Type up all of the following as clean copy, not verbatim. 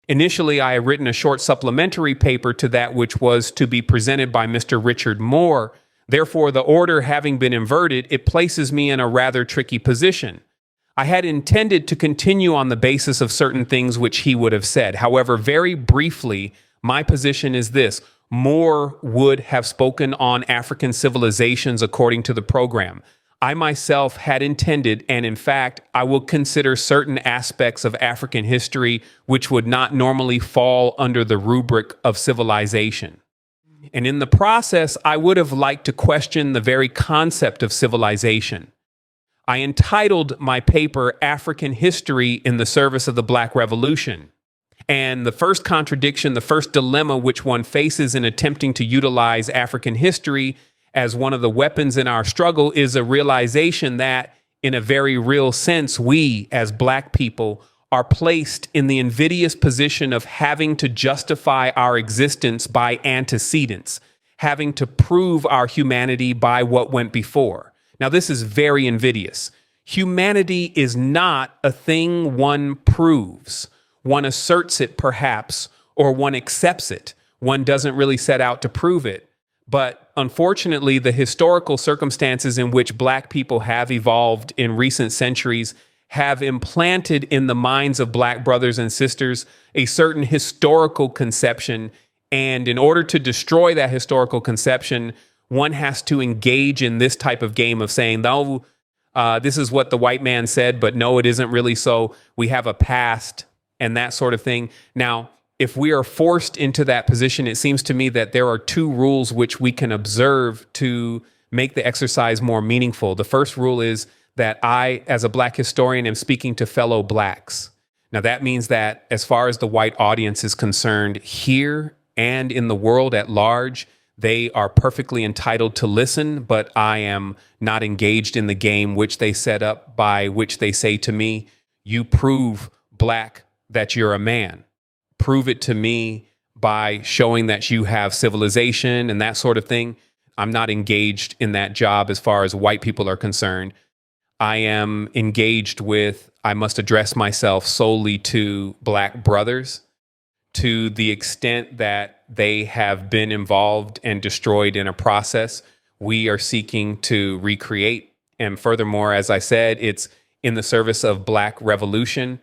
Initially, I had written a short supplementary paper to that which was to be presented by Mr. Richard Moore. Therefore, the order having been inverted, it places me in a rather tricky position. I had intended to continue on the basis of certain things which he would have said. However, very briefly, my position is this. Moore would have spoken on African civilizations according to the program. I myself had intended, and in fact, I will consider certain aspects of African history which would not normally fall under the rubric of civilization. And in the process, I would have liked to question the very concept of civilization. I entitled my paper African History in the Service of the Black Revolution. And the first contradiction, the first dilemma which one faces in attempting to utilize African history as one of the weapons in our struggle is a realization that, in a very real sense, we as Black people are placed in the invidious position of having to justify our existence by antecedents, having to prove our humanity by what went before. Now, this is very invidious. Humanity is not a thing one proves. One asserts it, perhaps, or one accepts it. One doesn't really set out to prove it. But unfortunately, the historical circumstances in which Black people have evolved in recent centuries have implanted in the minds of Black brothers and sisters a certain historical conception. And in order to destroy that historical conception, one has to engage in this type of game of saying, no, this is what the white man said, but no, it isn't really so. We have a past and that sort of thing. Now, if we are forced into that position, it seems to me that there are two rules which we can observe to make the exercise more meaningful. The first rule is that I, as a Black historian, am speaking to fellow Blacks. Now, that means that as far as the white audience is concerned, here and in the world at large, they are perfectly entitled to listen, but I am not engaged in the game which they set up, by which they say to me, you prove, Black, that you're a man. Prove it to me by showing that you have civilization and that sort of thing. I'm not engaged in that job as far as white people are concerned. I am engaged with, I must address myself solely to Black brothers to the extent that they have been involved and destroyed in a process we are seeking to recreate. And furthermore, as I said, it's in the service of Black revolution.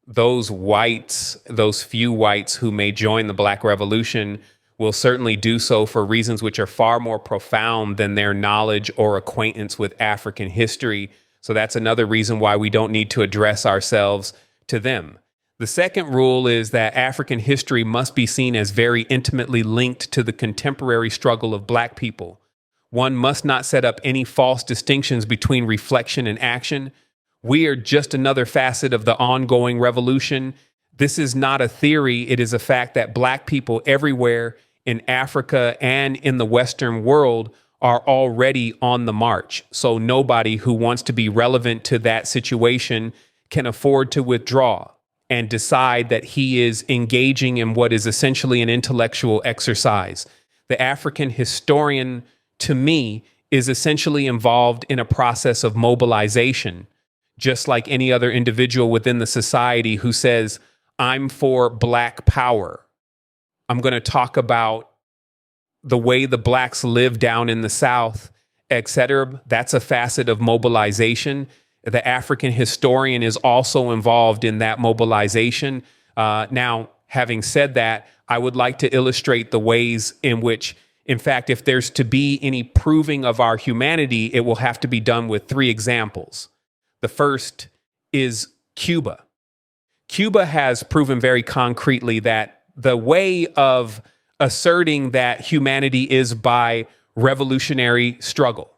Those whites, those few whites who may join the Black revolution will certainly do so for reasons which are far more profound than their knowledge or acquaintance with African history. So that's another reason why we don't need to address ourselves to them. The second rule is that African history must be seen as very intimately linked to the contemporary struggle of Black people. One must not set up any false distinctions between reflection and action. We are just another facet of the ongoing revolution. This is not a theory. It is a fact that Black people everywhere in Africa and in the Western world are already on the march. So nobody who wants to be relevant to that situation can afford to withdraw and decide that he is engaging in what is essentially an intellectual exercise. The African historian, to me, is essentially involved in a process of mobilization, just like any other individual within the society who says, I'm for Black power. I'm going to talk about the way the Blacks live down in the South, etc. That's a facet of mobilization. The African historian is also involved in that mobilization. Now, having said that, I would like to illustrate the ways in which, in fact, if there's to be any proving of our humanity, it will have to be done with three examples. The first is Cuba. Cuba has proven very concretely that the way of asserting that humanity is by revolutionary struggle.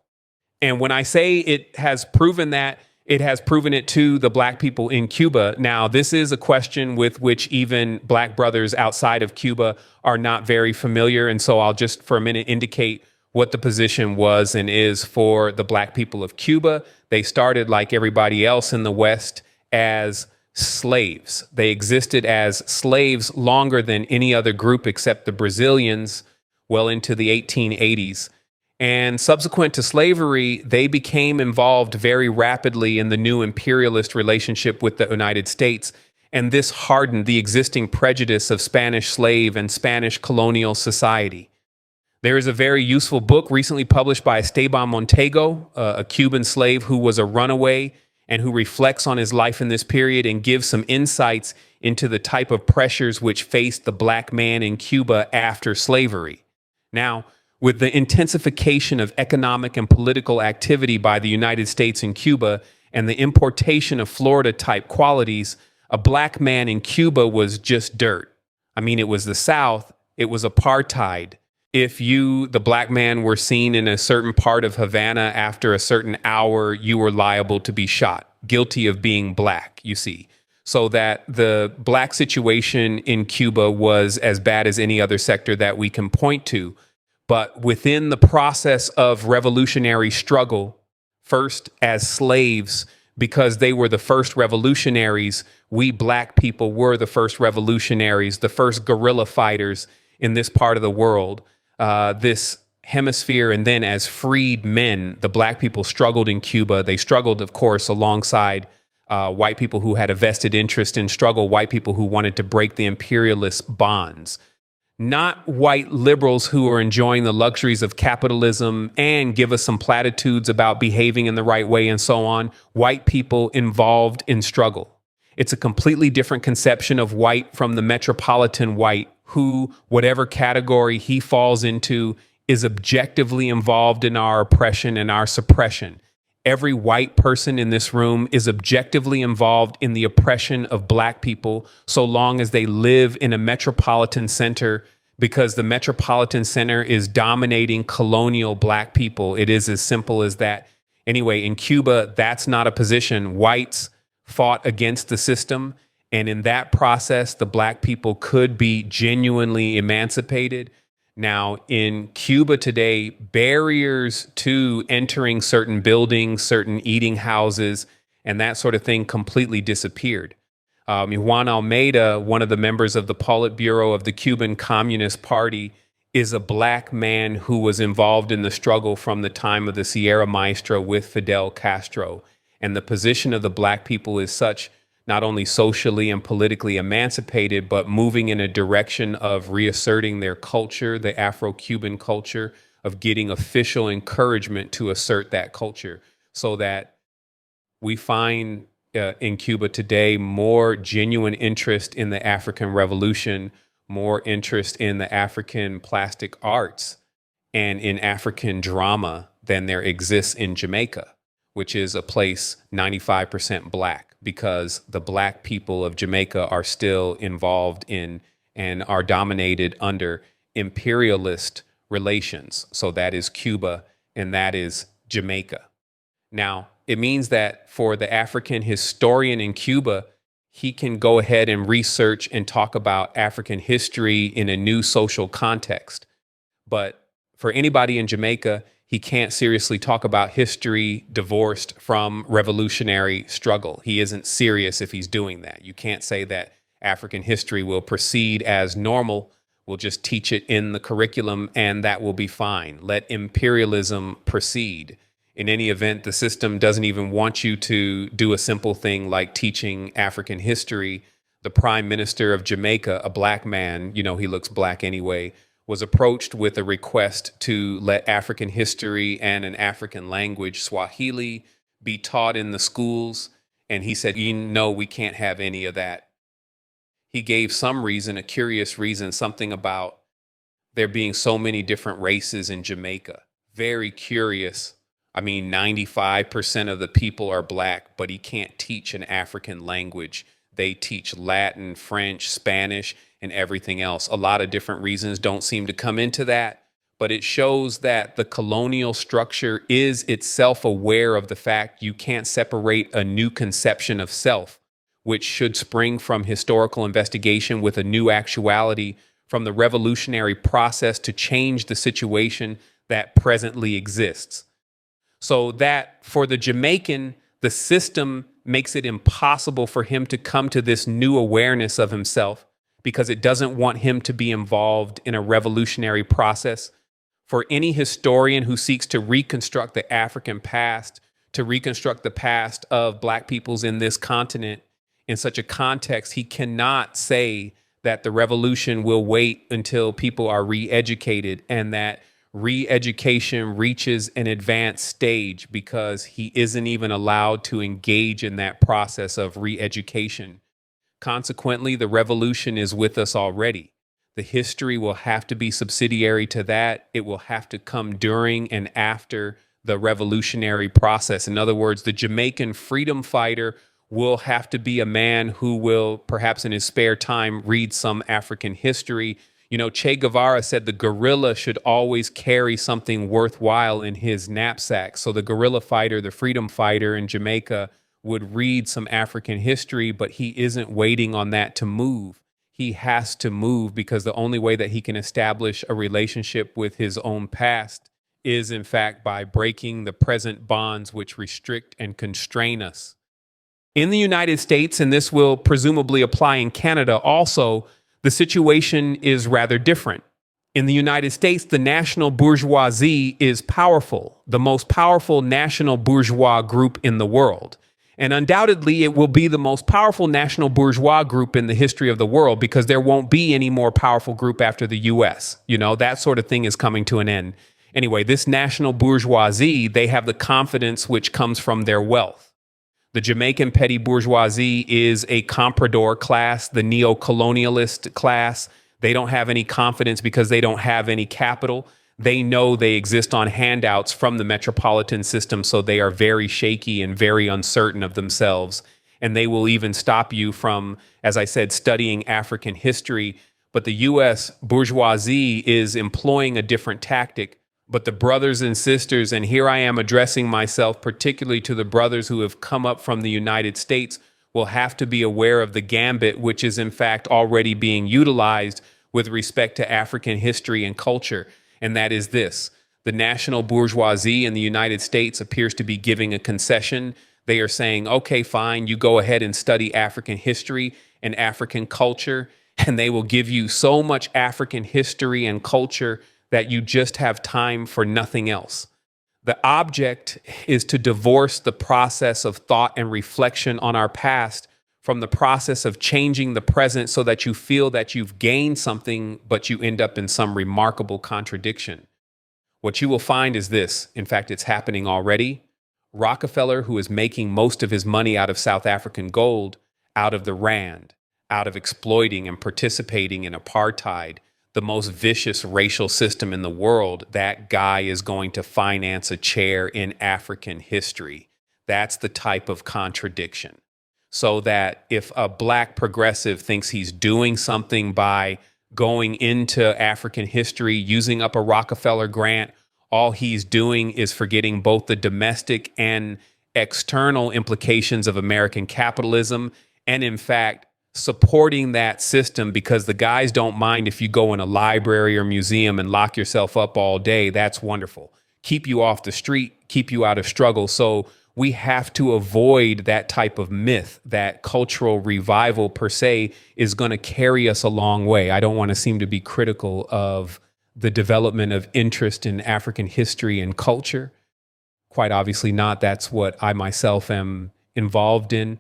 And when I say it has proven that, it has proven it to the Black people in Cuba. Now, this is a question with which even Black brothers outside of Cuba are not very familiar. And so I'll just for a minute indicate what the position was and is for the Black people of Cuba. They started, like everybody else in the West, as slaves. They existed as slaves longer than any other group except the Brazilians, well into the 1880s. And subsequent to slavery, they became involved very rapidly in the new imperialist relationship with the United States. and this hardened the existing prejudice of Spanish slave and Spanish colonial society. There is a very useful book recently published by Esteban Montego, a Cuban slave who was a runaway and who reflects on his life in this period and gives some insights into the type of pressures which faced the black man in Cuba after slavery. Now, with the intensification of economic and political activity by the United States and Cuba and the importation of Florida-type qualities, a black man in Cuba was just dirt. I mean, it was the South, it was apartheid. If you, the black man, were seen in a certain part of Havana after a certain hour, you were liable to be shot, guilty of being black, you see. So that the black situation in Cuba was as bad as any other sector that we can point to. But within the process of revolutionary struggle, first as slaves, because they were the first revolutionaries, we black people were the first revolutionaries, the first guerrilla fighters in this part of the world, this hemisphere. And then as freed men, the black people struggled in Cuba. They struggled, of course, alongside white people who had a vested interest in struggle, white people who wanted to break the imperialist bonds. Not white liberals who are enjoying the luxuries of capitalism and give us some platitudes about behaving in the right way and so on. White people involved in struggle. It's a completely different conception of white from the metropolitan white who, whatever category he falls into, is objectively involved in our oppression and our suppression. Every white person in this room is objectively involved in the oppression of black people so long as they live in a metropolitan center, because the metropolitan center is dominating colonial black people. It is as simple as that. Anyway, in Cuba, that's not a position. Whites fought against the system, and in that process, the black people could be genuinely emancipated. Now, in Cuba today, barriers to entering certain buildings, certain eating houses, and that sort of thing completely disappeared. Juan Almeida, one of the members of the Politburo of the Cuban Communist Party, is a black man who was involved in the struggle from the time of the Sierra Maestra with Fidel Castro. And the position of the black people is such, not only socially and politically emancipated, but moving in a direction of reasserting their culture, the Afro-Cuban culture, of getting official encouragement to assert that culture, so that we find in Cuba today more genuine interest in the African Revolution, more interest in the African plastic arts and in African drama than there exists in Jamaica, which is a place 95% black, because the black people of Jamaica are still involved in and are dominated under imperialist relations. So that is Cuba and that is Jamaica. Now, it means that for the African historian in Cuba, he can go ahead and research and talk about African history in a new social context. But for anybody in Jamaica, he can't seriously talk about history divorced from revolutionary struggle. He isn't serious if he's doing that. You can't say that African history will proceed as normal. We'll just teach it in the curriculum and that will be fine. Let imperialism proceed. In any event, the system doesn't even want you to do a simple thing like teaching African history. The Prime Minister of Jamaica, a black man, he looks black anyway, was approached with a request to let African history and an African language, Swahili, be taught in the schools. And he said, we can't have any of that. He gave some reason, a curious reason, something about there being so many different races in Jamaica. Very curious. 95% of the people are black, but he can't teach an African language. They teach Latin, French, Spanish, and everything else. A lot of different reasons don't seem to come into that, but it shows that the colonial structure is itself aware of the fact you can't separate a new conception of self, which should spring from historical investigation with a new actuality, from the revolutionary process to change the situation that presently exists. So that for the Jamaican, the system makes it impossible for him to come to this new awareness of himself, because it doesn't want him to be involved in a revolutionary process. For any historian who seeks to reconstruct the African past, to reconstruct the past of black peoples in this continent, In such a context, he cannot say that the revolution will wait until people are re-educated and that re-education reaches an advanced stage, because he isn't even allowed to engage in that process of re-education. Consequently, the revolution is with us already. The history will have to be subsidiary to that. It will have to come during and after the revolutionary process. In other words, the Jamaican freedom fighter will have to be a man who will, perhaps in his spare time, read some African history. You know, Che Guevara said the guerrilla should always carry something worthwhile in his knapsack. So the guerrilla fighter, the freedom fighter in Jamaica, would read some African history, but he isn't waiting on that to move. He has to move, because the only way that he can establish a relationship with his own past is, in fact, by breaking the present bonds which restrict and constrain us. In the United States, and this will presumably apply in Canada also, the situation is rather different. In the United States, the national bourgeoisie is powerful, the most powerful national bourgeois group in the world. And undoubtedly, it will be the most powerful national bourgeois group in the history of the world, because there won't be any more powerful group after the US. You know, that sort of thing is coming to an end. Anyway, this national bourgeoisie, they have the confidence which comes from their wealth. The Jamaican petty bourgeoisie is a comprador class, the neocolonialist class. They don't have any confidence because they don't have any capital. They know they exist on handouts from the metropolitan system, so they are very shaky and very uncertain of themselves. And they will even stop you from, as I said, studying African history. But the U.S. bourgeoisie is employing a different tactic. But the brothers and sisters, and here I am addressing myself particularly to the brothers who have come up from the United States, will have to be aware of the gambit which is in fact already being utilized with respect to African history and culture. And that is this: the national bourgeoisie in the United States appears to be giving a concession. They are saying, okay, fine, you go ahead and study African history and African culture, and they will give you so much African history and culture that you just have time for nothing else. The object is to divorce the process of thought and reflection on our past from the process of changing the present, so that you feel that you've gained something, but you end up in some remarkable contradiction. What you will find is this. In fact, it's happening already. Rockefeller, who is making most of his money out of South African gold, out of the rand, out of exploiting and participating in apartheid, the most vicious racial system in the world, that guy is going to finance a chair in African history. That's the type of contradiction. So that if a black progressive thinks he's doing something by going into African history, using up a Rockefeller grant, all he's doing is forgetting both the domestic and external implications of American capitalism, and in fact, supporting that system, because the guys don't mind if you go in a library or museum and lock yourself up all day. That's wonderful. Keep you off the street, keep you out of struggle. So we have to avoid that type of myth that cultural revival per se is going to carry us a long way. I don't want to seem to be critical of the development of interest in African history and culture. Quite obviously not. That's what I myself am involved in.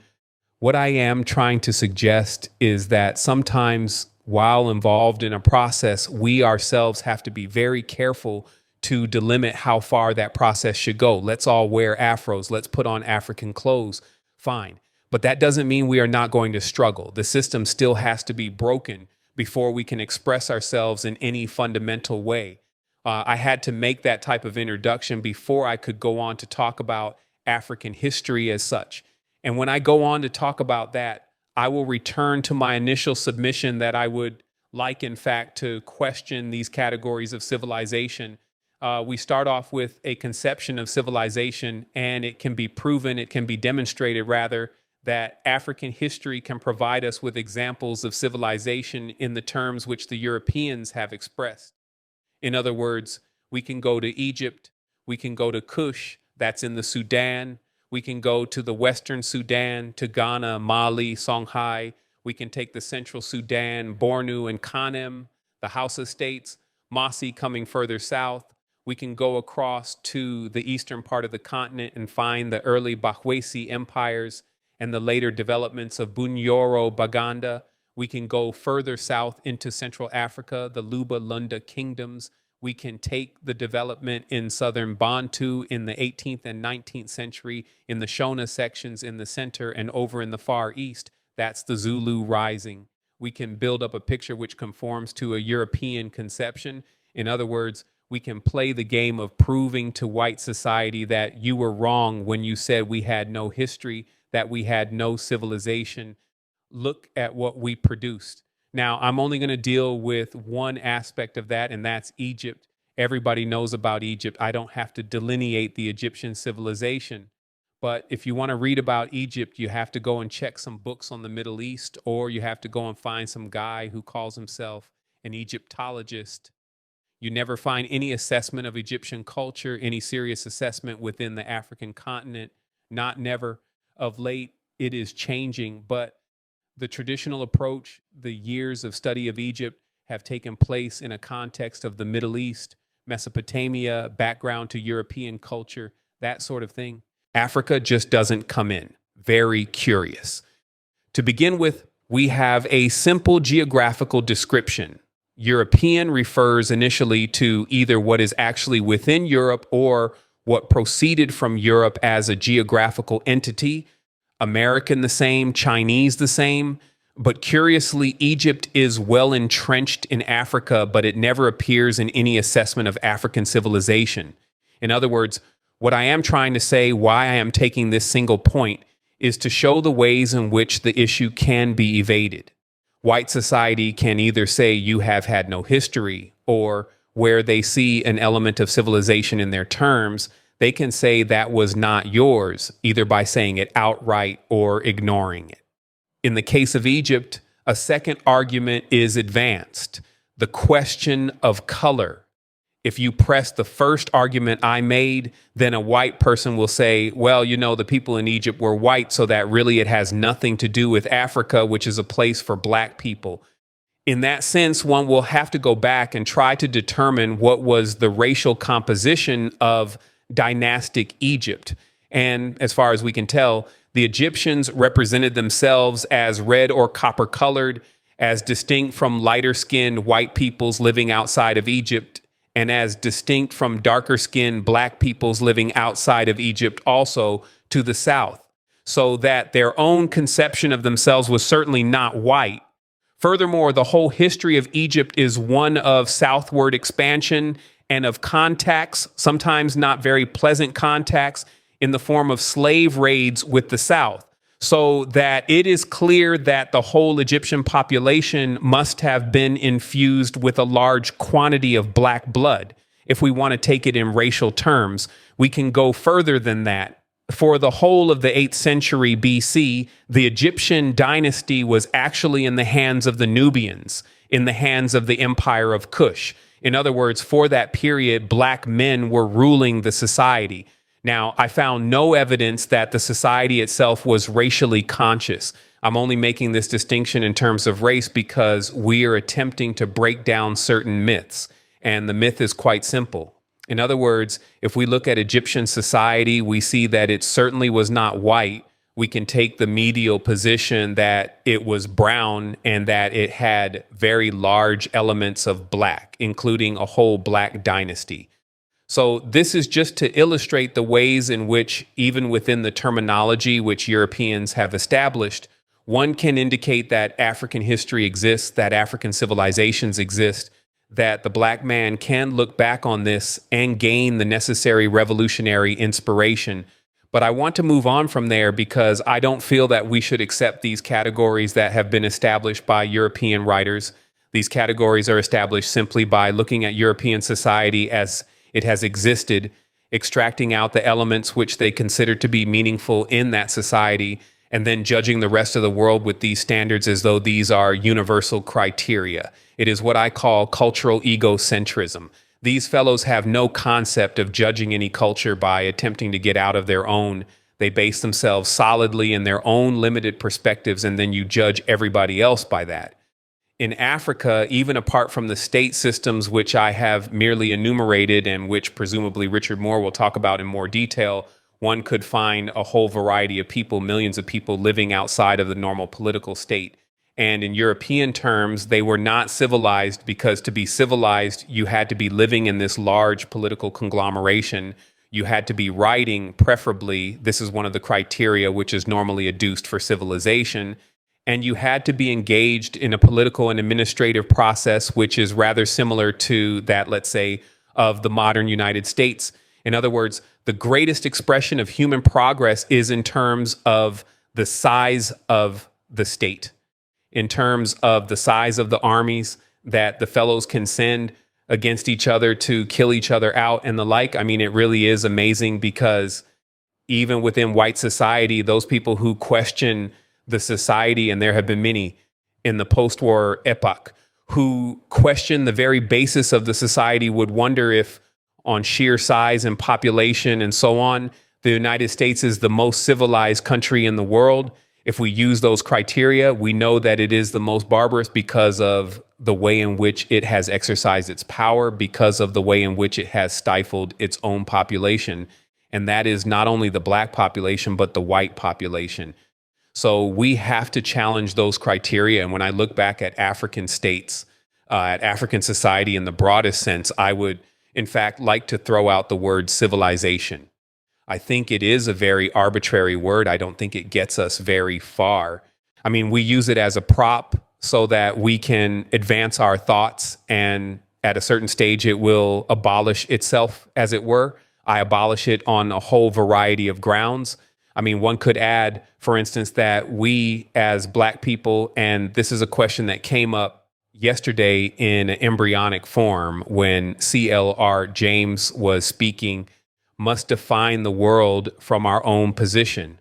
What I am trying to suggest is that sometimes, while involved in a process, we ourselves have to be very careful to delimit how far that process should go. Let's all wear afros. Let's put on African clothes. Fine. But that doesn't mean we are not going to struggle. The system still has to be broken before we can express ourselves in any fundamental way. I had to make that type of introduction before I could go on to talk about African history as such. And when I go on to talk about that, I will return to my initial submission that I would like, in fact, to question these categories of civilization. We start off with a conception of civilization, and it can be proven, it can be demonstrated rather, that African history can provide us with examples of civilization in the terms which the Europeans have expressed. In other words, we can go to Egypt, we can go to Kush, that's in the Sudan. We can go to the Western Sudan, to Ghana, Mali, Songhai. We can take the Central Sudan, Bornu and Kanem, the Hausa states, Masi coming further south. We can go across to the eastern part of the continent and find the early Bahwesi empires. and the later developments of Bunyoro Baganda. We can go further south into Central Africa, the Luba Lunda kingdoms. We can take the development in southern Bantu in the 18th and 19th century, in the Shona sections in the center, and over in the Far East. That's the Zulu rising. We can build up a picture which conforms to a European conception. In other words, we can play the game of proving to white society that you were wrong when you said we had no history, that we had no civilization. Look at what we produced. Now, I'm only going to deal with one aspect of that, and that's Egypt. Everybody knows about Egypt. I don't have to delineate the Egyptian civilization. But if you want to read about Egypt, you have to go and check some books on the Middle East, or you have to go and find some guy who calls himself an Egyptologist. You never find any assessment of Egyptian culture, any serious assessment within the African continent. Not never. Of late, it is changing, but the traditional approach, the years of study of Egypt have taken place in a context of the Middle East, Mesopotamia, background to European culture, that sort of thing. Africa just doesn't come in. Very curious. To begin with, we have a simple geographical description. European refers initially to either what is actually within Europe or what proceeded from Europe as a geographical entity. American the same, Chinese the same. But curiously, Egypt is well entrenched in Africa, but it never appears in any assessment of African civilization. In other words, what I am trying to say, why I am taking this single point, is to show the ways in which the issue can be evaded. White society can either say you have had no history, or where they see an element of civilization in their terms, they can say that was not yours, either by saying it outright or ignoring it. In the case of Egypt, a second argument is advanced, the question of color. If you press the first argument I made, then a white person will say, well, you know, the people in Egypt were white, so that really it has nothing to do with Africa, which is a place for black people. In that sense, one will have to go back and try to determine what was the racial composition of dynastic Egypt. And as far as we can tell, the Egyptians represented themselves as red or copper colored, as distinct from lighter skinned white peoples living outside of Egypt, and as distinct from darker-skinned black peoples living outside of Egypt also to the south, so that their own conception of themselves was certainly not white. Furthermore, the whole history of Egypt is one of southward expansion and of contacts, sometimes not very pleasant contacts, in the form of slave raids with the South, so that it is clear that the whole Egyptian population must have been infused with a large quantity of black blood. If we want to take it in racial terms, we can go further than that. For the whole of the 8th century BC, the Egyptian dynasty was actually in the hands of the Nubians, in the hands of the empire of Kush. In other words, for that period, black men were ruling the society. Now, I found no evidence that the society itself was racially conscious. I'm only making this distinction in terms of race because we are attempting to break down certain myths, and the myth is quite simple. In other words, if we look at Egyptian society, we see that it certainly was not white. We can take the medial position that it was brown and that it had very large elements of black, including a whole black dynasty. So this is just to illustrate the ways in which, even within the terminology which Europeans have established, one can indicate that African history exists, that African civilizations exist, that the black man can look back on this and gain the necessary revolutionary inspiration. But I want to move on from there because I don't feel that we should accept these categories that have been established by European writers. These categories are established simply by looking at European society as it has existed, extracting out the elements which they consider to be meaningful in that society, and then judging the rest of the world with these standards as though these are universal criteria. It is what I call cultural egocentrism. These fellows have no concept of judging any culture by attempting to get out of their own. They base themselves solidly in their own limited perspectives, and then you judge everybody else by that. In Africa, even apart from the state systems, which I have merely enumerated and which presumably Richard Moore will talk about in more detail, one could find a whole variety of people, millions of people living outside of the normal political state. And in European terms, they were not civilized because to be civilized, you had to be living in this large political conglomeration. You had to be writing, preferably. This is one of the criteria which is normally adduced for civilization. And you had to be engaged in a political and administrative process, which is rather similar to that, let's say, of the modern United States. In other words, the greatest expression of human progress is in terms of the size of the state, in terms of the size of the armies that the fellows can send against each other to kill each other out and the like. I mean, it really is amazing because even within white society, those people who question the society, and there have been many in the post-war epoch, who question the very basis of the society would wonder if on sheer size and population and so on, the United States is the most civilized country in the world. If we use those criteria, we know that it is the most barbarous because of the way in which it has exercised its power, because of the way in which it has stifled its own population. And that is not only the black population, but the white population. So we have to challenge those criteria. And when I look back at African states, at African society in the broadest sense, I would, in fact, like to throw out the word civilization. I think it is a very arbitrary word. I don't think it gets us very far. I mean, we use it as a prop so that we can advance our thoughts, and at a certain stage, it will abolish itself, as it were. I abolish it on a whole variety of grounds. I mean, one could add, for instance, that we as Black people, and this is a question that came up yesterday in an embryonic form when C.L.R. James was speaking, must define the world from our own position.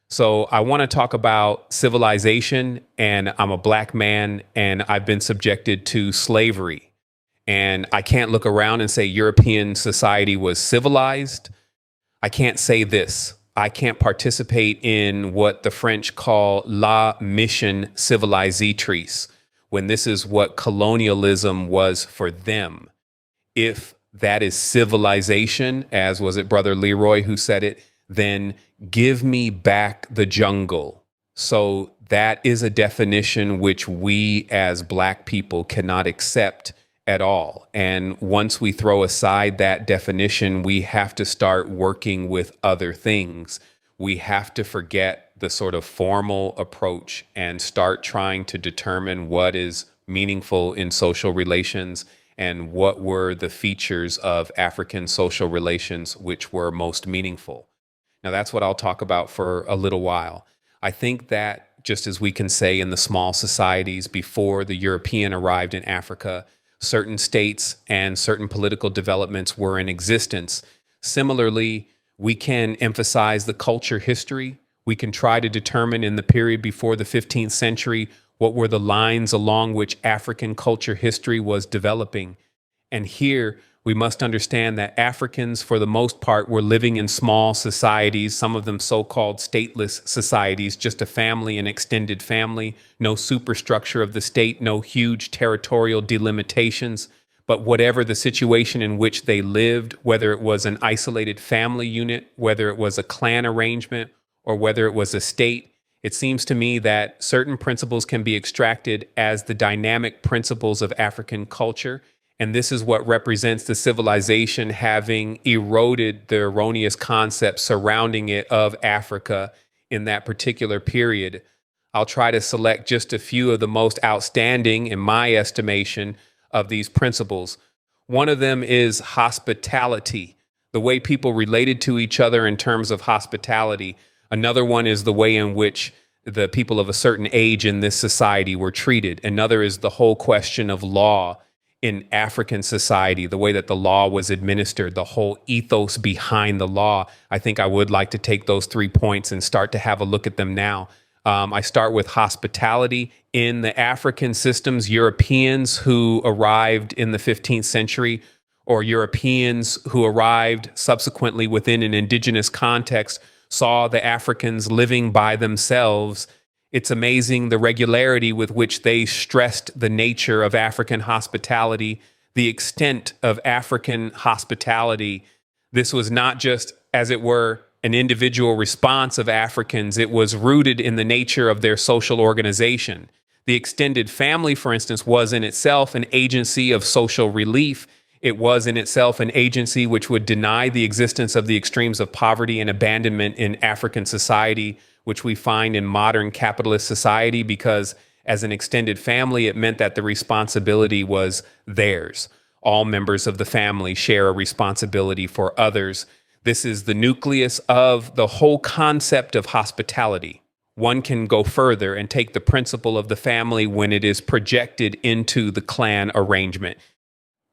So I want to talk about civilization, and I'm a Black man, and I've been subjected to slavery. And I can't look around and say European society was civilized. I can't say this. I can't participate in what the French call la mission civilisatrice, when this is what colonialism was for them. If that is civilization, as was it Brother Leroy who said it, then give me back the jungle. So that is a definition which we as Black people cannot accept at all. And once we throw aside that definition, we have to start working with other things. We have to forget the sort of formal approach and start trying to determine what is meaningful in social relations and what were the features of African social relations which were most meaningful. Now, that's what I'll talk about for a little while. I think that just as we can say in the small societies before the European arrived in Africa, certain states and certain political developments were in existence. Similarly, we can emphasize the culture history. We can try to determine in the period before the 15th century what were the lines along which African culture history was developing. And here we must understand that Africans, for the most part, were living in small societies, some of them so-called stateless societies, just a family, an extended family, no superstructure of the state, no huge territorial delimitations. But whatever the situation in which they lived, whether it was an isolated family unit, whether it was a clan arrangement, or whether it was a state, it seems to me that certain principles can be extracted as the dynamic principles of African culture. And this is what represents the civilization having eroded the erroneous concepts surrounding it of Africa in that particular period. I'll try to select just a few of the most outstanding, in my estimation, of these principles. One of them is hospitality, the way people related to each other in terms of hospitality. Another one is the way in which the people of a certain age in this society were treated. Another is the whole question of law in African society, the way that the law was administered, the whole ethos behind the law. I think I would like to take those 3 points and start to have a look at them now. I start with hospitality. In the African systems, Europeans who arrived in the 15th century, or Europeans who arrived subsequently within an indigenous context, saw the Africans living by themselves. It's amazing the regularity with which they stressed the nature of African hospitality, the extent of African hospitality. This was not just, as it were, an individual response of Africans. It was rooted in the nature of their social organization. The extended family, for instance, was in itself an agency of social relief. It was in itself an agency which would deny the existence of the extremes of poverty and abandonment in African society, which we find in modern capitalist society, because as an extended family, it meant that the responsibility was theirs. All members of the family share a responsibility for others. This is the nucleus of the whole concept of hospitality. One can go further and take the principle of the family when it is projected into the clan arrangement.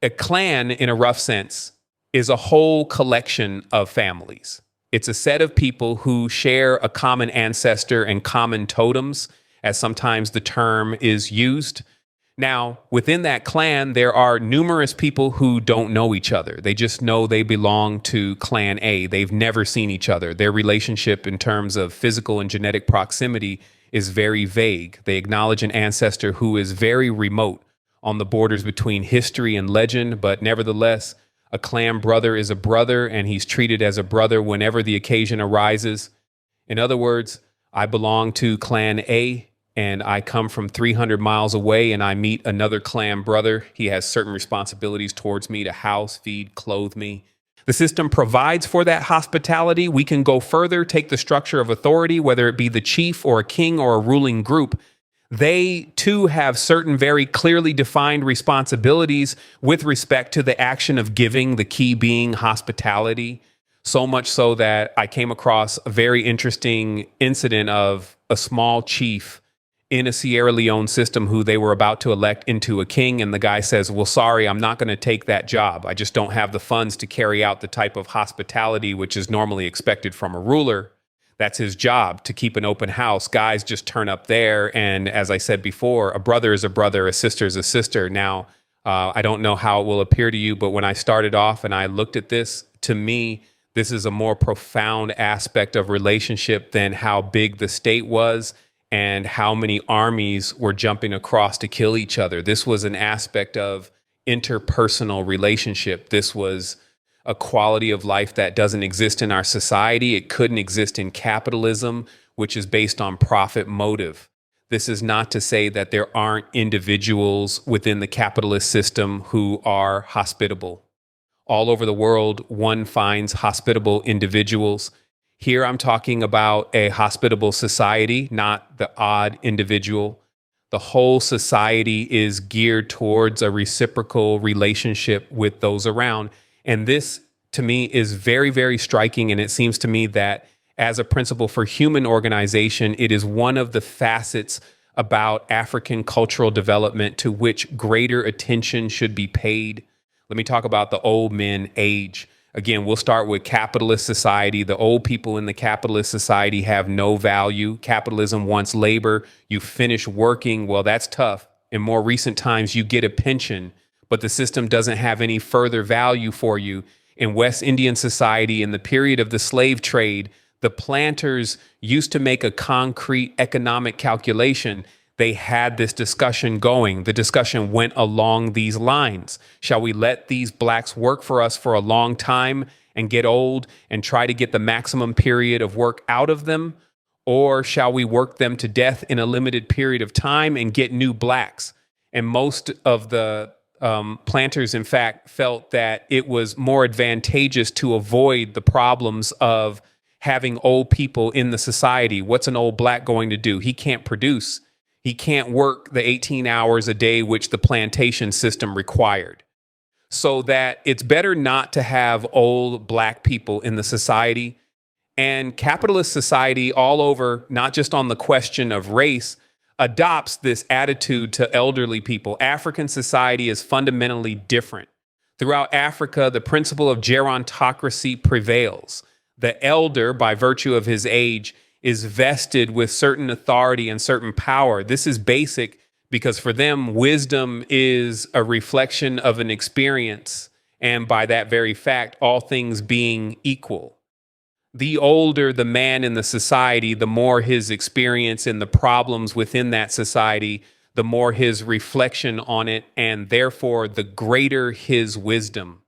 A clan, in a rough sense, is a whole collection of families. It's a set of people who share a common ancestor and common totems, as sometimes the term is used. Now, within that clan, there are numerous people who don't know each other. They just know they belong to Clan A. They've never seen each other. Their relationship in terms of physical and genetic proximity is very vague. They acknowledge an ancestor who is very remote on the borders between history and legend, but nevertheless, a clan brother is a brother, and he's treated as a brother whenever the occasion arises. In other words, I belong to Clan A, and I come from 300 miles away and I meet another clan brother. He has certain responsibilities towards me to house, feed, clothe me. The system provides for that hospitality. We can go further, take the structure of authority, whether it be the chief or a king or a ruling group. They too have certain very clearly defined responsibilities with respect to the action of giving, the key being hospitality. So much so that I came across a very interesting incident of a small chief in a Sierra Leone system who they were about to elect into a king. And the guy says, well, sorry, I'm not going to take that job. I just don't have the funds to carry out the type of hospitality which is normally expected from a ruler. That's his job, to keep an open house. Guys just turn up there. And as I said before, a brother is a brother, a sister is a sister. Now, I don't know how it will appear to you, but when I started off and I looked at this, to me, this is a more profound aspect of relationship than how big the state was and how many armies were jumping across to kill each other. This was an aspect of interpersonal relationship. This was a quality of life that doesn't exist in our society. It couldn't exist in capitalism, which is based on profit motive. This is not to say that there aren't individuals within the capitalist system who are hospitable. All over the world, one finds hospitable individuals. Here I'm talking about a hospitable society, not the odd individual. The whole society is geared towards a reciprocal relationship with those around. And this, to me, is very, very striking. And it seems to me that as a principle for human organization, it is one of the facets about African cultural development to which greater attention should be paid. Let me talk about the old men age. Again, we'll start with capitalist society. The old people in the capitalist society have no value. Capitalism wants labor. You finish working. Well, that's tough. In more recent times, you get a pension, but the system doesn't have any further value for you. In West Indian society, in the period of the slave trade, the planters used to make a concrete economic calculation. They had this discussion going. The discussion went along these lines. Shall we let these blacks work for us for a long time and get old and try to get the maximum period of work out of them? Or shall we work them to death in a limited period of time and get new blacks? And most of the planters, in fact, felt that it was more advantageous to avoid the problems of having old people in the society. What's an old black going to do? He can't produce. He can't work the 18 hours a day which the plantation system required. So that it's better not to have old black people in the society. And capitalist society all over, not just on the question of race, adopts this attitude to elderly people. African society is fundamentally different. Throughout Africa, the principle of gerontocracy prevails. The elder, by virtue of his age, is vested with certain authority and certain power. This is basic because for them, wisdom is a reflection of an experience. And by that very fact, all things being equal. The older the man in the society, the more his experience in the problems within that society, the more his reflection on it, and therefore the greater his wisdom.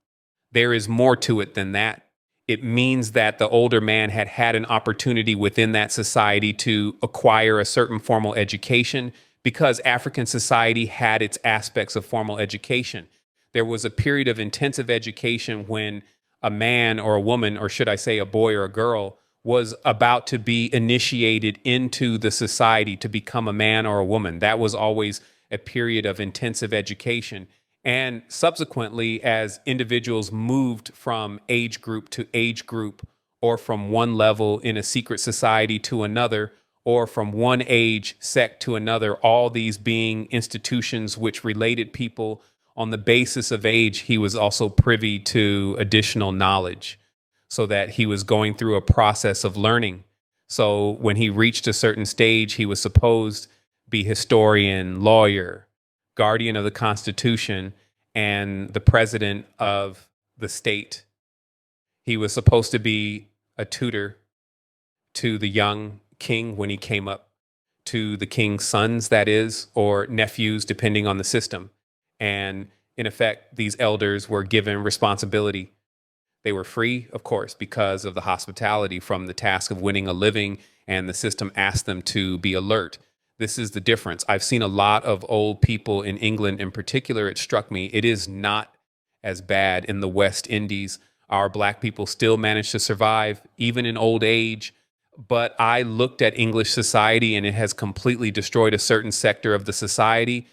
There is more to it than that. It means that the older man had had an opportunity within that society to acquire a certain formal education because African society had its aspects of formal education. There was a period of intensive education when a man or a woman, or should I say a boy or a girl, was about to be initiated into the society to become a man or a woman. That was always a period of intensive education. And subsequently, as individuals moved from age group to age group, or from one level in a secret society to another, or from one age sect to another, all these being institutions which related people on the basis of age, he was also privy to additional knowledge so that he was going through a process of learning. So when he reached a certain stage, he was supposed to be historian, lawyer, guardian of the Constitution, and the president of the state. He was supposed to be a tutor to the young king when he came up, to the king's sons, that is, or nephews, depending on the system. And in effect, these elders were given responsibility. They were free, of course, because of the hospitality from the task of winning a living, and the system asked them to be alert. This is the difference. I've seen a lot of old people in England in particular. It struck me. It is not as bad in the West Indies. Our Black people still manage to survive, even in old age. But I looked at English society, and it has completely destroyed a certain sector of the society.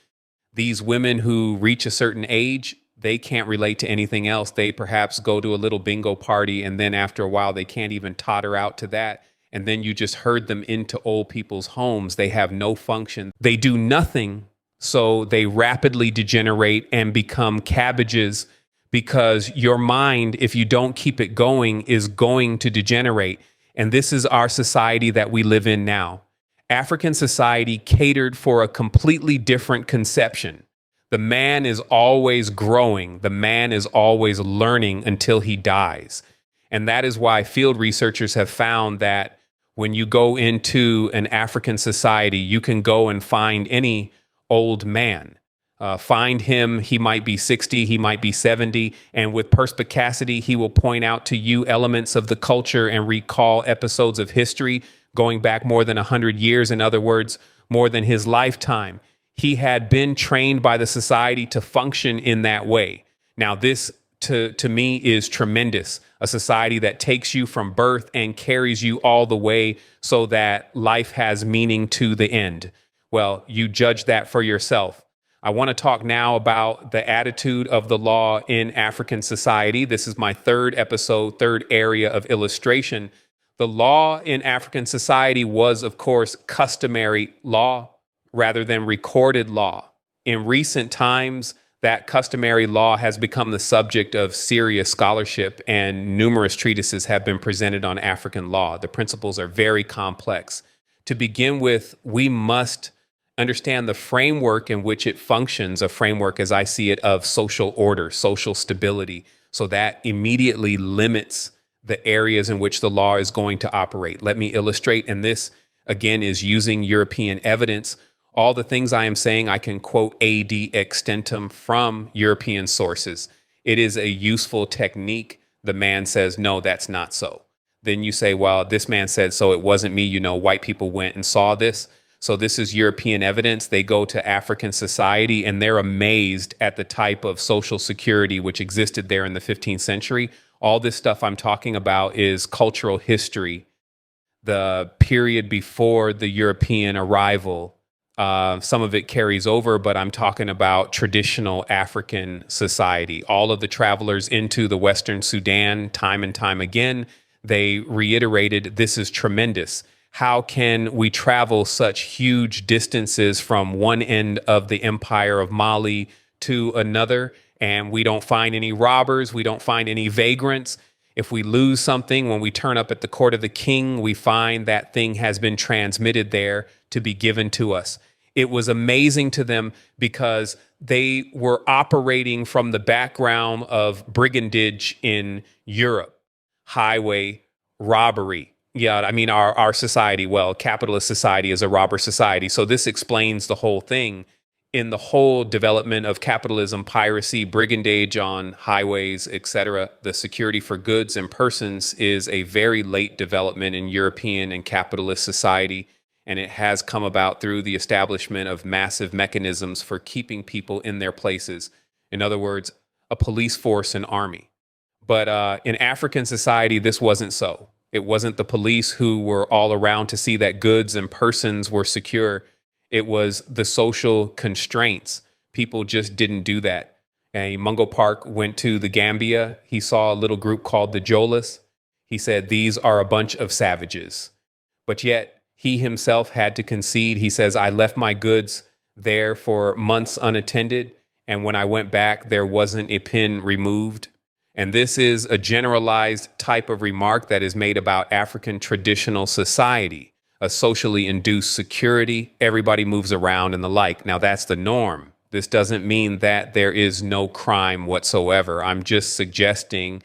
These women who reach a certain age, they can't relate to anything else. They perhaps go to a little bingo party, and then after a while, they can't even totter out to that. And then you just herd them into old people's homes. They have no function. They do nothing. So they rapidly degenerate and become cabbages, because your mind, if you don't keep it going, is going to degenerate. And this is our society that we live in now. African society catered for a completely different conception. The man is always growing. The man is always learning until he dies. And that is why field researchers have found that when you go into an African society, you can go and find any old man. Find him, he might be 60, he might be 70, and with perspicacity, he will point out to you elements of the culture and recall episodes of history going back more than 100 years. In other words, more than his lifetime. He had been trained by the society to function in that way. Now, this to me is tremendous. A society that takes you from birth and carries you all the way so that life has meaning to the end. Well, you judge that for yourself. I want to talk now about the attitude of the law in African society. This is my third episode, third area of illustration. The law in African society was, of course, customary law rather than recorded law. In recent times, that customary law has become the subject of serious scholarship, and numerous treatises have been presented on African law. The principles are very complex. To begin with, we must understand the framework in which it functions, a framework, as I see it, of social order, social stability. So that immediately limits the areas in which the law is going to operate. Let me illustrate, and this, again, is using European evidence. All the things I am saying, I can quote ad extentum from European sources. It is a useful technique. The man says, no, that's not so. Then you say, well, this man said so, it wasn't me. White people went and saw this. So this is European evidence. They go to African society and they're amazed at the type of social security which existed there in the 15th century. All this stuff I'm talking about is cultural history, the period before the European arrival. Some of it carries over, but I'm talking about traditional African society. All of the travelers into the Western Sudan, time and time again, they reiterated, this is tremendous. How can we travel such huge distances from one end of the empire of Mali to another, and we don't find any robbers, we don't find any vagrants? If we lose something, when we turn up at the court of the king, we find that thing has been transmitted there to be given to us. It was amazing to them because they were operating from the background of brigandage in Europe, highway robbery. Yeah, I mean, our society, well, capitalist society is a robber society. So this explains the whole thing. in the whole development of capitalism, piracy, brigandage on highways, etc., the security for goods and persons is a very late development in European and capitalist society, and it has come about through the establishment of massive mechanisms for keeping people in their places. In other words, a police force and army. But in African society, this wasn't so. It wasn't the police who were all around to see that goods and persons were secure. It was the social constraints. People just didn't do that. And Mungo Park went to the Gambia. He saw a little group called the Jolas. He said, these are a bunch of savages. But yet he himself had to concede. He says, I left my goods there for months unattended. And when I went back, there wasn't a pin removed. And this is a generalized type of remark that is made about African traditional society, a socially induced security, everybody moves around and the like. Now, that's the norm. This doesn't mean that there is no crime whatsoever. I'm just suggesting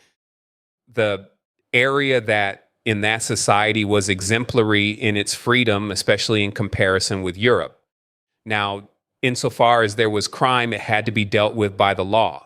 the area that in that society was exemplary in its freedom, especially in comparison with Europe. Now, insofar as there was crime, it had to be dealt with by the law.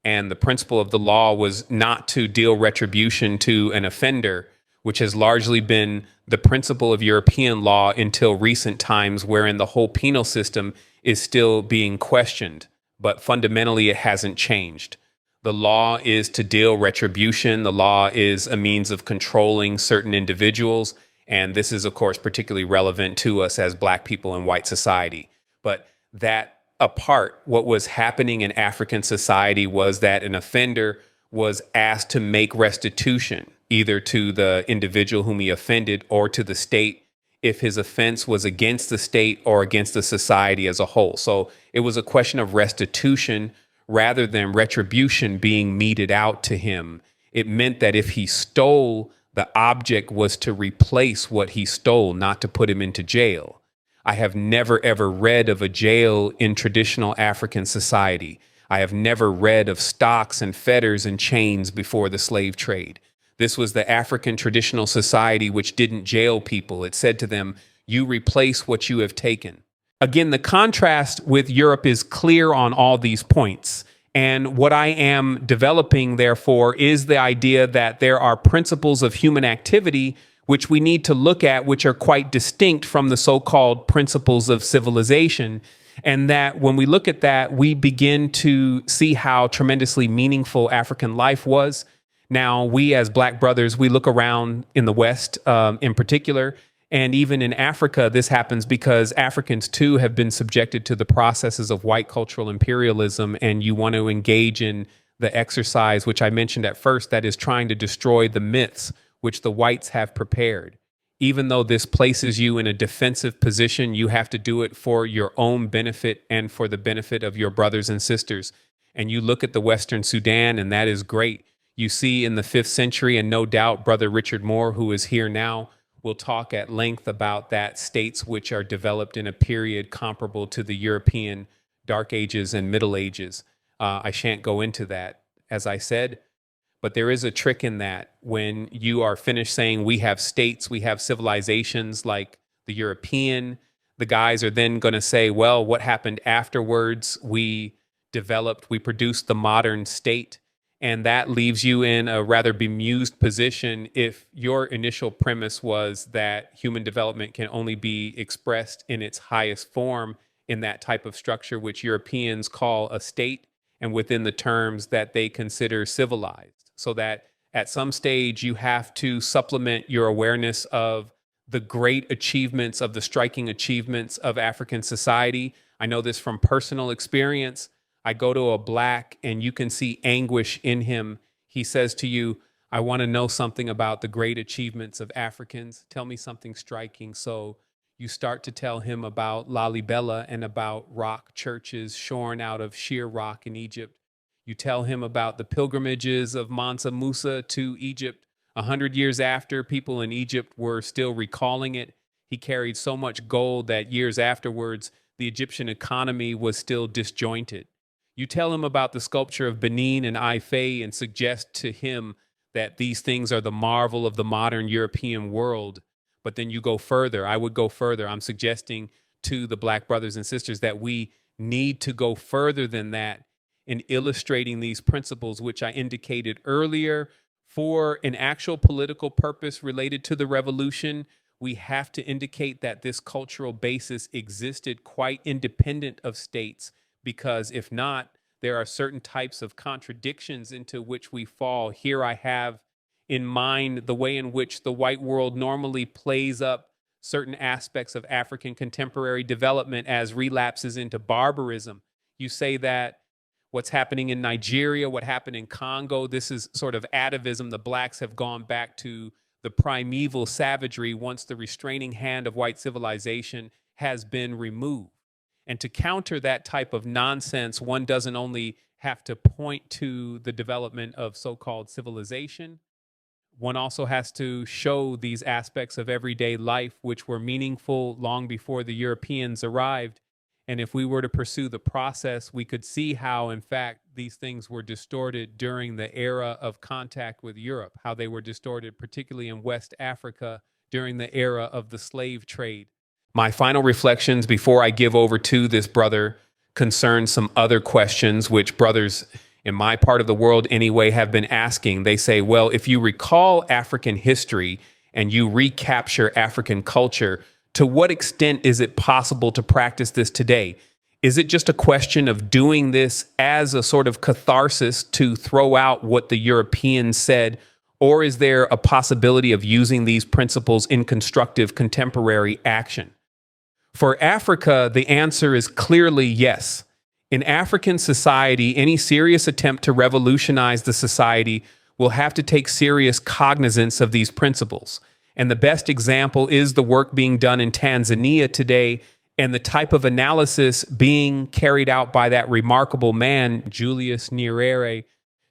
And the principle of the law was not to deal retribution to an offender, which has largely been the principle of European law until recent times, wherein the whole penal system is still being questioned. But fundamentally, it hasn't changed. The law is to deal retribution. The law is a means of controlling certain individuals. And this is, of course, particularly relevant to us as Black people in white society. But that apart, what was happening in African society was that an offender was asked to make restitution, either to the individual whom he offended or to the state, if his offense was against the state or against the society as a whole. So it was a question of restitution rather than retribution being meted out to him. It meant that if he stole, the object was to replace what he stole, not to put him into jail. I have never, ever read of a jail in traditional African society. I have never read of stocks and fetters and chains before the slave trade. This was the African traditional society which didn't jail people. It said to them, you replace what you have taken. Again, the contrast with Europe is clear on all these points. And what I am developing, therefore, is the idea that there are principles of human activity which we need to look at, which are quite distinct from the so-called principles of civilization. And that when we look at that, we begin to see how tremendously meaningful African life was. Now, we as Black brothers, we look around in the West in particular, and even in Africa, this happens because Africans too have been subjected to the processes of white cultural imperialism, and you want to engage in the exercise, which I mentioned at first, that is trying to destroy the myths which the whites have prepared. Even though this places you in a defensive position, you have to do it for your own benefit and for the benefit of your brothers and sisters. And you look at the Western Sudan, and that is great. You see in the 5th century, and no doubt Brother Richard Moore, who is here now, will talk at length about that, states which are developed in a period comparable to the European Dark Ages and Middle Ages. I shan't go into that, as I said. But there is a trick in that when you are finished saying we have states, we have civilizations like the European, the guys are then going to say, well, what happened afterwards? We produced the modern state. And that leaves you in a rather bemused position if your initial premise was that human development can only be expressed in its highest form in that type of structure, which Europeans call a state, and within the terms that they consider civilized. So that at some stage you have to supplement your awareness of the great achievements, of the striking achievements of African society. I know this from personal experience. I go to a Black and you can see anguish in him. He says to you, I want to know something about the great achievements of Africans. Tell me something striking. So you start to tell him about Lalibela and about rock churches shorn out of sheer rock in Egypt. You tell him about the pilgrimages of Mansa Musa to Egypt. 100 years after, people in Egypt were still recalling it. He carried so much gold that years afterwards, the Egyptian economy was still disjointed. You tell him about the sculpture of Benin and Ife and suggest to him that these things are the marvel of the modern European world. But then you go further. I would go further. I'm suggesting to the Black brothers and sisters that we need to go further than that in illustrating these principles, which I indicated earlier. For an actual political purpose related to the revolution, we have to indicate that this cultural basis existed quite independent of states, because if not, there are certain types of contradictions into which we fall. Here I have in mind the way in which the white world normally plays up certain aspects of African contemporary development as relapses into barbarism. You say that what's happening in Nigeria, what happened in Congo, this is sort of atavism. The blacks have gone back to the primeval savagery once the restraining hand of white civilization has been removed. And to counter that type of nonsense, one doesn't only have to point to the development of so-called civilization, one also has to show these aspects of everyday life which were meaningful long before the Europeans arrived. And if we were to pursue the process, we could see how, in fact, these things were distorted during the era of contact with Europe, how they were distorted, particularly in West Africa, during the era of the slave trade. My final reflections before I give over to this brother concern some other questions which brothers in my part of the world anyway have been asking. They say, well, if you recall African history and you recapture African culture, to what extent is it possible to practice this today? Is it just a question of doing this as a sort of catharsis to throw out what the Europeans said? Or is there a possibility of using these principles in constructive contemporary action? For Africa, the answer is clearly yes. In African society, any serious attempt to revolutionize the society will have to take serious cognizance of these principles. And the best example is the work being done in Tanzania today and the type of analysis being carried out by that remarkable man, Julius Nyerere.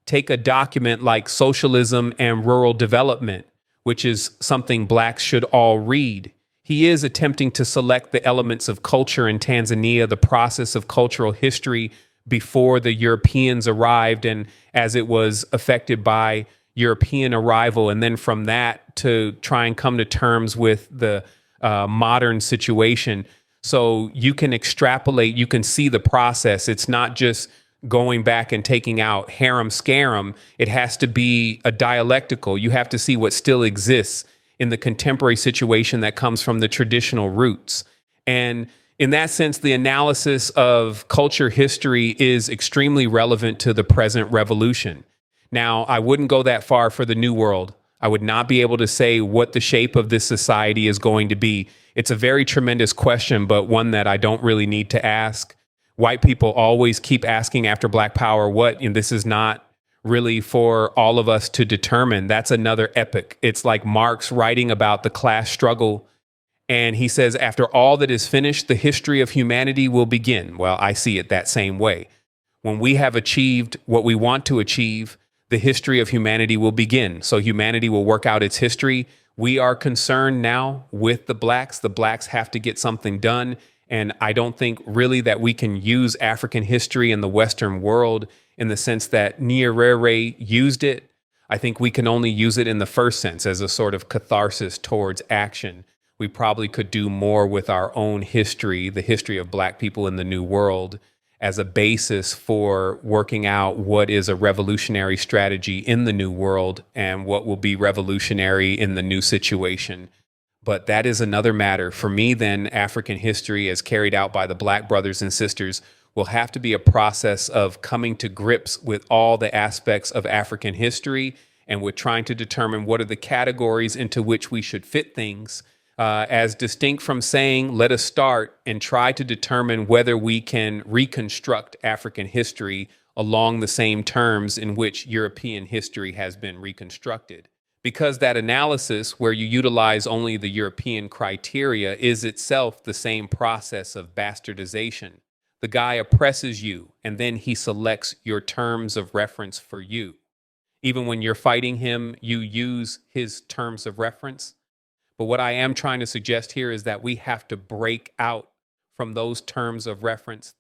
Take a document like Socialism and Rural Development, which is something blacks should all read. He is attempting to select the elements of culture in Tanzania, the process of cultural history before the Europeans arrived and as it was affected by European arrival. And then from that to try and come to terms with the modern situation. So you can extrapolate, you can see the process. It's not just going back and taking out harem scarum. It has to be a dialectical. You have to see what still exists in the contemporary situation that comes from the traditional roots. And in that sense, the analysis of culture history is extremely relevant to the present revolution. Now, I wouldn't go that far for the New World. I would not be able to say what the shape of this society is going to be. It's a very tremendous question, but one that I don't really need to ask. White people always keep asking after Black Power what, and this is not really for all of us to determine. That's another epic. It's like Marx writing about the class struggle. And he says, after all that is finished, the history of humanity will begin. Well, I see it that same way. When we have achieved what we want to achieve, the history of humanity will begin. So humanity will work out its history. We are concerned now with the blacks. The blacks have to get something done. And I don't think really that we can use African history in the Western world in the sense that Nyerere used it. I think we can only use it in the first sense as a sort of catharsis towards action. We probably could do more with our own history, the history of Black people in the New World, as a basis for working out what is a revolutionary strategy in the New World and what will be revolutionary in the new situation. But that is another matter. For me, then, African history as carried out by the Black brothers and sisters will have to be a process of coming to grips with all the aspects of African history and with trying to determine what are the categories into which we should fit things, as distinct from saying, let us start and try to determine whether we can reconstruct African history along the same terms in which European history has been reconstructed. Because that analysis, where you utilize only the European criteria, is itself the same process of bastardization. The guy oppresses you, and then he selects your terms of reference for you. Even when you're fighting him, you use his terms of reference. But what I am trying to suggest here is that we have to break out from those terms of reference,